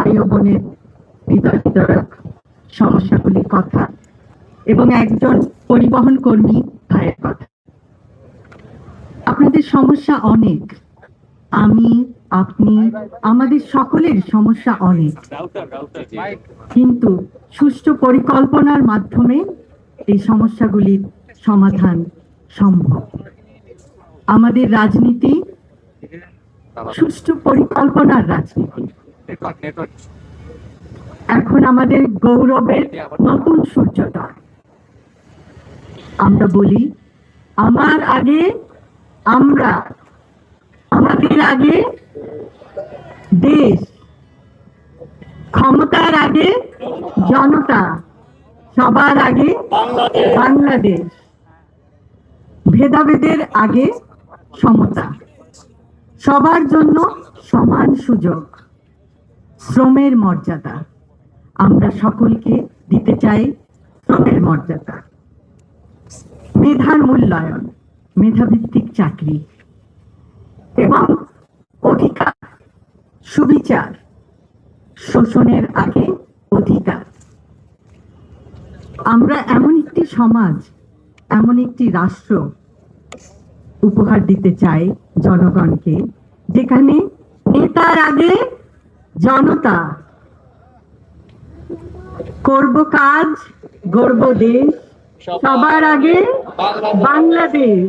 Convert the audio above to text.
ভাই ও বোনের হৃদয় বিদারক সমস্যাগুলির কথা এবং একজন পরিবহন কর্মী ভাইয়ের কথা। আপনাদের সমস্যা অনেক, আমি আপনি আমাদের সকলের সমস্যা অনেক, কিন্তু সুষ্ঠু পরিকল্পনার মাধ্যমে এই সমস্যাগুলির সমাধান সম্ভব। আমাদের রাজনীতি সুষ্ঠু পরিকল্পনার রাজনীতি। এখন আমাদের গৌরবের নতুন সূর্যোদয়। আমরা বলি আমার আগে আমরা, আমাদের আগে দেশ, ক্ষমতার আগে জনতা, সবার আগে বাংলাদেশ, ভেদাভেদের আগে সমতা, সবার জন্য সমান সুযোগ, শ্রমের মর্যাদা। আমরা সকলকে দিতে চাই শ্রমের মর্যাদা, মেধার মূল্যায়ন, মেধাভিত্তিক চাকরি এবং অধিকার, সুবিচার, শোষণের আগে অধিকার। আমরা এমন একটি সমাজ, এমন একটি রাষ্ট্র উপহার দিতে চাই জনগণকে, যেখানে নেতার আগে জনতা, করব কাজ, গড়ব দেশ, সবার আগে বাংলাদেশ।